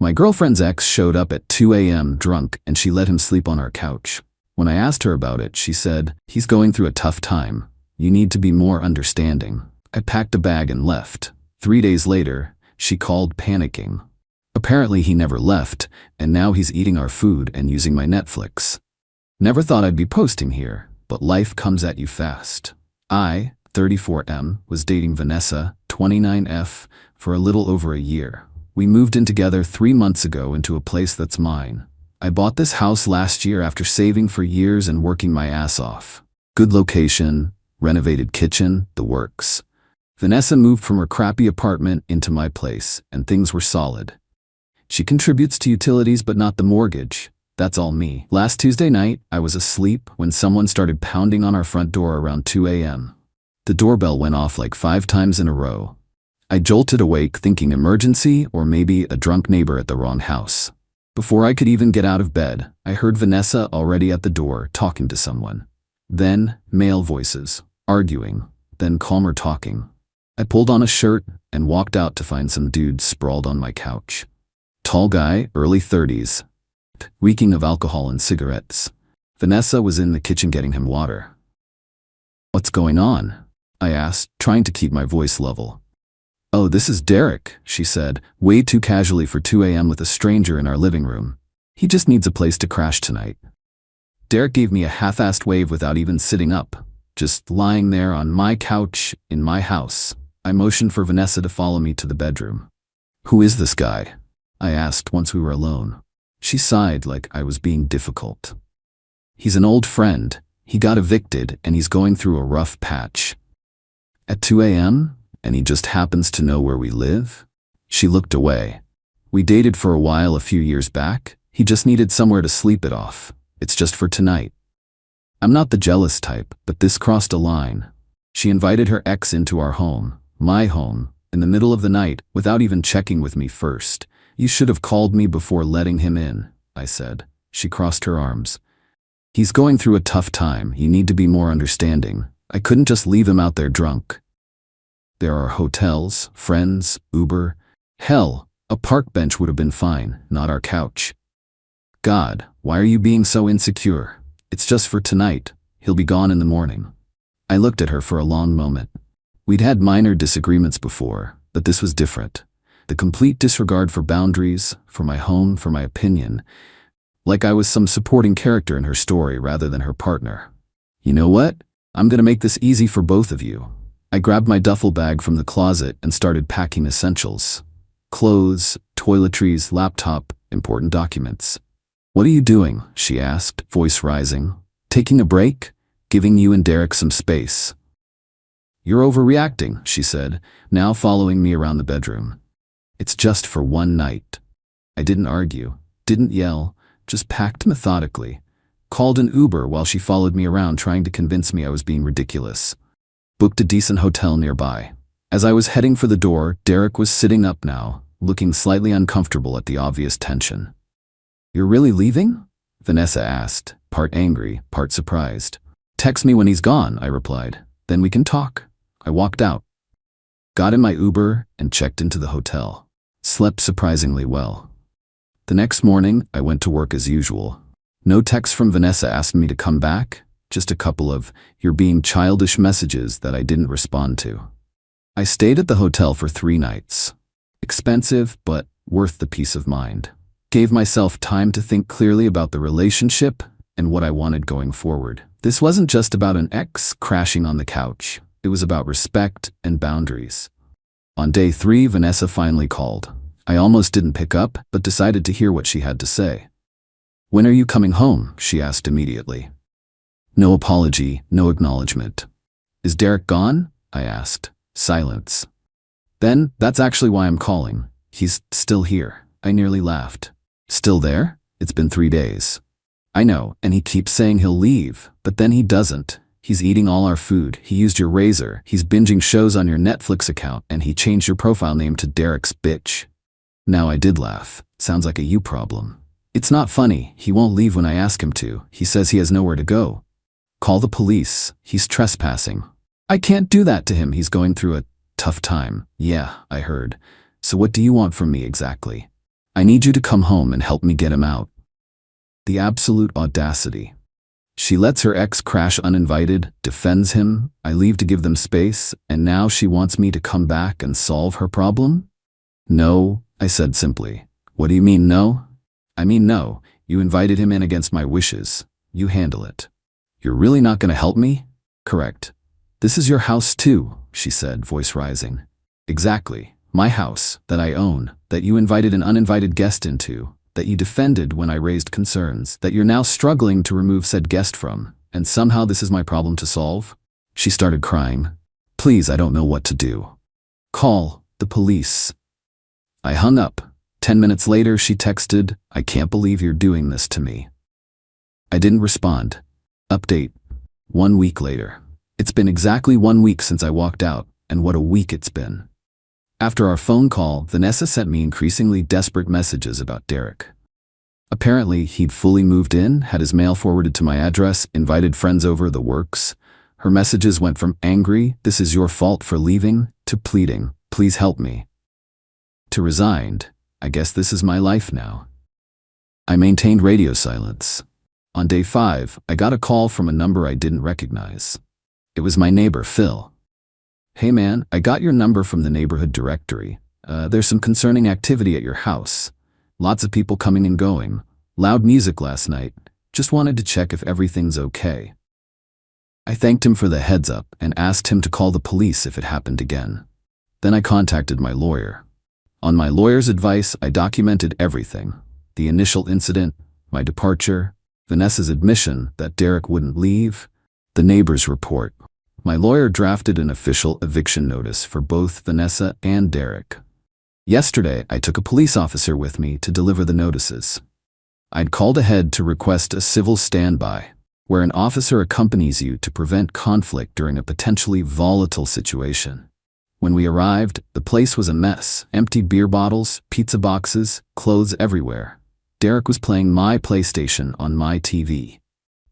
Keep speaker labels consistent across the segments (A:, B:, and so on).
A: My girlfriend's ex showed up at 2 a.m. drunk and she let him sleep on our couch. When I asked her about it, she said, "He's going through a tough time. You need to be more understanding." I packed a bag and left. 3 days later, she called panicking. Apparently he never left, and now he's eating our food and using my Netflix. Never thought I'd be posting here, but life comes at you fast. I, 34M, was dating Vanessa, 29F, for a little over a year. We moved in together 3 months ago into a place that's mine. I bought this house last year after saving for years and working my ass off. Good location, renovated kitchen, the works. Vanessa moved from her crappy apartment into my place, and things were solid. She contributes to utilities but not the mortgage. That's all me. Last Tuesday night, I was asleep when someone started pounding on our front door around 2 a.m. The doorbell went off like 5 times in a row. I jolted awake thinking emergency or maybe a drunk neighbor at the wrong house. Before I could even get out of bed, I heard Vanessa already at the door talking to someone. Then, male voices, arguing, then calmer talking. I pulled on a shirt and walked out to find some dude sprawled on my couch. Tall guy, early 30s, reeking of alcohol and cigarettes. Vanessa was in the kitchen getting him water. "What's going on?" I asked, trying to keep my voice level. "Oh, this is Derek," she said, way too casually for 2 a.m. with a stranger in our living room. "He just needs a place to crash tonight." Derek gave me a half-assed wave without even sitting up, just lying there on my couch in my house. I motioned for Vanessa to follow me to the bedroom. "Who is this guy?" I asked once we were alone. She sighed like I was being difficult. "He's an old friend. He got evicted and he's going through a rough patch." "At 2 a.m.? And he just happens to know where we live?" She looked away. "We dated for a while a few years back. He just needed somewhere to sleep it off. It's just for tonight." I'm not the jealous type, but this crossed a line. She invited her ex into our home, my home, in the middle of the night without even checking with me first. "You should have called me before letting him in," I said. She crossed her arms. "He's going through a tough time. You need to be more understanding. I couldn't just leave him out there drunk. There are hotels, friends, Uber. Hell, a park bench would have been fine, not our couch." "God, why are you being so insecure? It's just for tonight. He'll be gone in the morning." I looked at her for a long moment. We'd had minor disagreements before, but this was different. The complete disregard for boundaries, for my home, for my opinion. Like I was some supporting character in her story rather than her partner. "You know what? I'm gonna make this easy for both of you." I grabbed my duffel bag from the closet and started packing essentials. Clothes, toiletries, laptop, important documents. "What are you doing?" she asked, voice rising. "Taking a break? Giving you and Derek some space." "You're overreacting," she said, now following me around the bedroom. "It's just for one night." I didn't argue, didn't yell, just packed methodically. Called an Uber while she followed me around trying to convince me I was being ridiculous. Booked a decent hotel nearby. As I was heading for the door, Derek was sitting up now, looking slightly uncomfortable at the obvious tension. "You're really leaving?" Vanessa asked, part angry, part surprised. "Text me when he's gone," I replied. "Then we can talk." I walked out. Got in my Uber and checked into the hotel. Slept surprisingly well. The next morning, I went to work as usual. No text from Vanessa asking me to come back, just a couple of "you're being childish" messages that I didn't respond to. I stayed at the hotel for 3 nights. Expensive, but worth the peace of mind. Gave myself time to think clearly about the relationship and what I wanted going forward. This wasn't just about an ex crashing on the couch. It was about respect and boundaries. On day 3, Vanessa finally called. I almost didn't pick up, but decided to hear what she had to say. "When are you coming home?" she asked immediately. No apology, no acknowledgement. "Is Derek gone?" I asked. Silence. "Then, that's actually why I'm calling. He's still here." I nearly laughed. "Still there? It's been 3 days." "I know, and he keeps saying he'll leave, but then he doesn't. He's eating all our food, he used your razor, he's binging shows on your Netflix account, and he changed your profile name to Derek's bitch." Now I did laugh. Sounds like a you problem. "It's not funny. He won't leave when I ask him to. He says he has nowhere to go." "Call the police. He's trespassing." "I can't do that to him. He's going through a tough time." "Yeah, I heard. So what do you want from me exactly?" I need you to come home and help me get him out. The absolute audacity. She lets her ex crash uninvited, defends him, I leave to give them space, and now she wants me to come back and solve her problem? No, I said simply. What do you mean no? I mean no, you invited him in against my wishes. You handle it. You're really not going to help me? Correct. This is your house too, she said, voice rising. Exactly. My house, that I own, that you invited an uninvited guest into, that you defended when I raised concerns, that you're now struggling to remove said guest from, and somehow this is my problem to solve? She started crying. Please, I don't know what to do. Call the police. I hung up. 10 minutes later, she texted, I can't believe you're doing this to me. I didn't respond. Update. 1 week later. It's been exactly 1 week since I walked out, and what a week it's been. After our phone call, Vanessa sent me increasingly desperate messages about Derek. Apparently, he'd fully moved in, had his mail forwarded to my address, invited friends over, the works. Her messages went from angry, this is your fault for leaving, to pleading, please help me, to resigned, I guess this is my life now. I maintained radio silence. On day 5, I got a call from a number I didn't recognize. It was my neighbor, Phil. Hey man, I got your number from the neighborhood directory. There's some concerning activity at your house. Lots of people coming and going. Loud music last night. Just wanted to check if everything's okay. I thanked him for the heads up and asked him to call the police if it happened again. Then I contacted my lawyer. On my lawyer's advice, I documented everything. The initial incident, my departure, Vanessa's admission that Derek wouldn't leave, the neighbor's report. My lawyer drafted an official eviction notice for both Vanessa and Derek. Yesterday, I took a police officer with me to deliver the notices. I'd called ahead to request a civil standby, where an officer accompanies you to prevent conflict during a potentially volatile situation. When we arrived, the place was a mess. Empty beer bottles, pizza boxes, clothes everywhere. Derek was playing my PlayStation on my TV.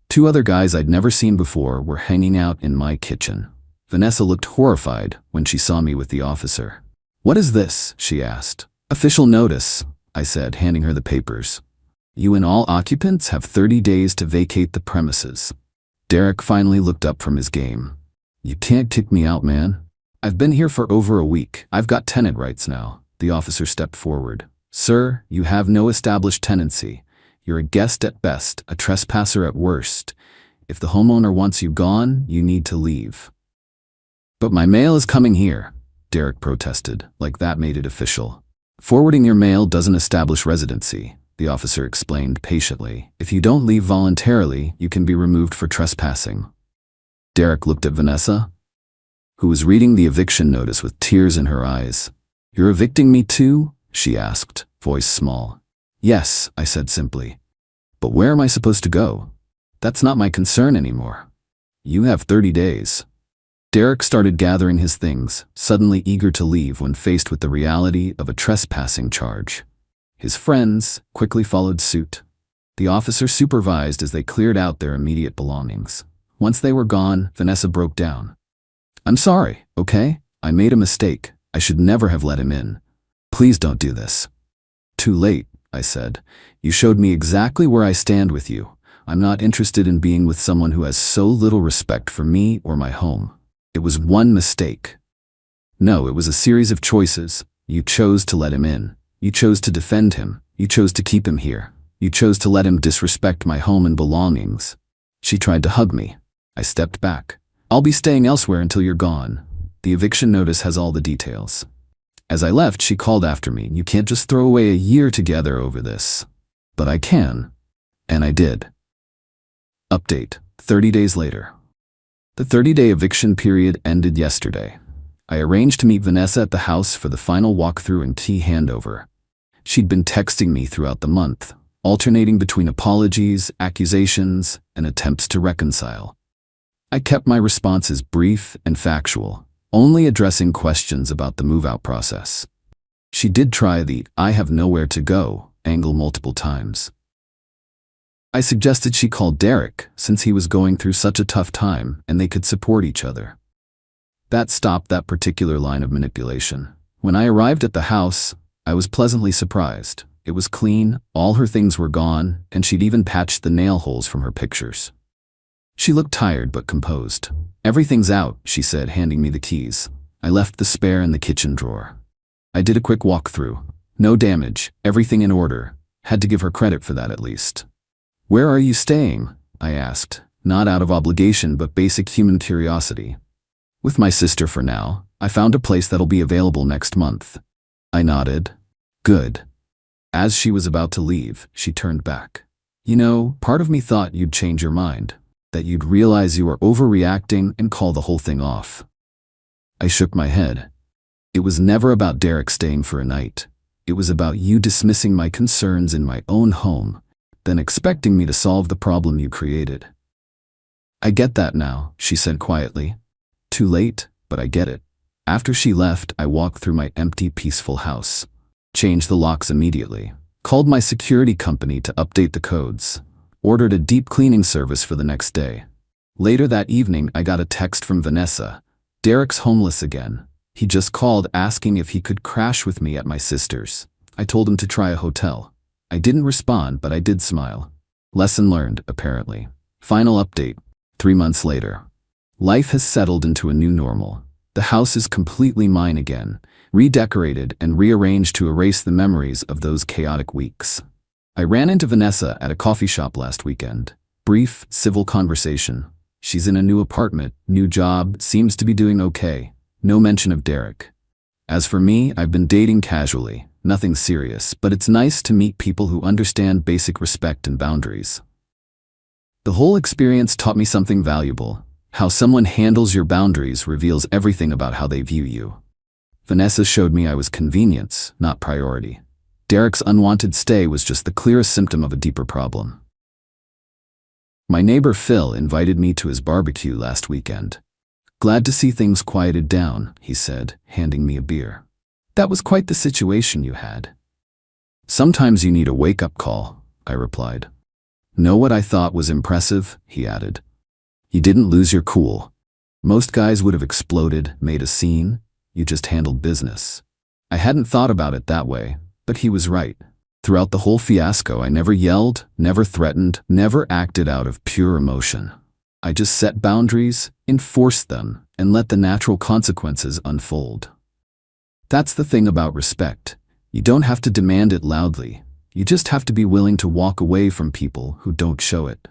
A: 2 other guys I'd never seen before were hanging out in my kitchen. Vanessa looked horrified when she saw me with the officer. What is this? She asked. Official notice, I said, handing her the papers. You and all occupants have 30 days to vacate the premises. Derek finally looked up from his game. You can't kick me out, man. I've been here for over a week. I've got tenant rights now. The officer stepped forward. Sir, you have no established tenancy. You're a guest at best, a trespasser at worst. If the homeowner wants you gone, you need to leave. But my mail is coming here, Derek protested, like that made it official. Forwarding your mail doesn't establish residency, the officer explained patiently. If you don't leave voluntarily, you can be removed for trespassing. Derek looked at Vanessa, who was reading the eviction notice with tears in her eyes. You're evicting me too? She asked, voice small. Yes, I said simply. But where am I supposed to go? That's not my concern anymore. You have 30 days. Derek started gathering his things, suddenly eager to leave when faced with the reality of a trespassing charge. His friends quickly followed suit. The officer supervised as they cleared out their immediate belongings. Once they were gone, Vanessa broke down. I'm sorry, okay? I made a mistake. I should never have let him in. Please don't do this. Too late, I said. You showed me exactly where I stand with you. I'm not interested in being with someone who has so little respect for me or my home. It was one mistake. No, it was a series of choices. You chose to let him in. You chose to defend him. You chose to keep him here. You chose to let him disrespect my home and belongings. She tried to hug me. I stepped back. I'll be staying elsewhere until you're gone. The eviction notice has all the details. As I left, she called after me. You can't just throw away a year together over this. But I can. And I did. Update. 30 days later. The 30-day eviction period ended yesterday. I arranged to meet Vanessa at the house for the final walkthrough and key handover. She'd been texting me throughout the month, alternating between apologies, accusations, and attempts to reconcile. I kept my responses brief and factual, only addressing questions about the move-out process. She did try the "I have nowhere to go" angle multiple times. I suggested she call Derek, since he was going through such a tough time and they could support each other. That stopped that particular line of manipulation. When I arrived at the house, I was pleasantly surprised. It was clean, all her things were gone, and she'd even patched the nail holes from her pictures. She looked tired but composed. "Everything's out," she said, handing me the keys. I left the spare in the kitchen drawer. I did a quick walkthrough. No damage, everything in order. Had to give her credit for that at least. "Where are you staying?" I asked, not out of obligation but basic human curiosity. "With my sister for now. I found a place that'll be available next month." I nodded. "Good." As she was about to leave, she turned back. "You know, part of me thought you'd change your mind, that you'd realize you were overreacting and call the whole thing off." I shook my head. "It was never about Derek staying for a night. It was about you dismissing my concerns in my own home, then expecting me to solve the problem you created." "I get that now," she said quietly. "Too late, but I get it." After she left, I walked through my empty, peaceful house. Changed the locks immediately. Called my security company to update the codes. Ordered a deep cleaning service for the next day. Later that evening, I got a text from Vanessa. "Derek's homeless again. He just called asking if he could crash with me at my sister's." I told him to try a hotel. I didn't respond, but I did smile. Lesson learned, apparently. Final update, 3 months later. Life has settled into a new normal. The house is completely mine again, redecorated and rearranged to erase the memories of those chaotic weeks. I ran into Vanessa at a coffee shop last weekend. Brief, civil conversation. She's in a new apartment, new job, seems to be doing okay. No mention of Derek. As for me, I've been dating casually, nothing serious, but it's nice to meet people who understand basic respect and boundaries. The whole experience taught me something valuable. How someone handles your boundaries reveals everything about how they view you. Vanessa showed me I was convenience, not priority. Derek's unwanted stay was just the clearest symptom of a deeper problem. My neighbor Phil invited me to his barbecue last weekend. "Glad to see things quieted down," he said, handing me a beer. "That was quite the situation you had." "Sometimes you need a wake-up call," I replied. "Know what I thought was impressive?" he added. "You didn't lose your cool. Most guys would have exploded, made a scene. You just handled business." I hadn't thought about it that way, but he was right. Throughout the whole fiasco, I never yelled, never threatened, never acted out of pure emotion. I just set boundaries, enforced them, and let the natural consequences unfold. That's the thing about respect. You don't have to demand it loudly. You just have to be willing to walk away from people who don't show it.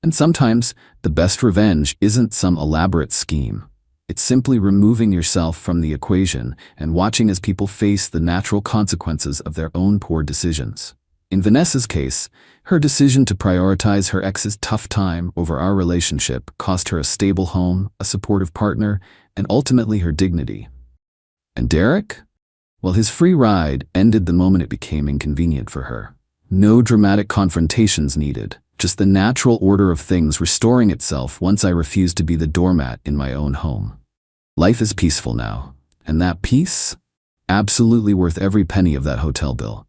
A: And sometimes, the best revenge isn't some elaborate scheme. It's simply removing yourself from the equation and watching as people face the natural consequences of their own poor decisions. In Vanessa's case, her decision to prioritize her ex's tough time over our relationship cost her a stable home, a supportive partner, and ultimately her dignity. And Derek? Well, his free ride ended the moment it became inconvenient for her. No dramatic confrontations needed, just the natural order of things restoring itself once I refused to be the doormat in my own home. Life is peaceful now, and that peace? Absolutely worth every penny of that hotel bill.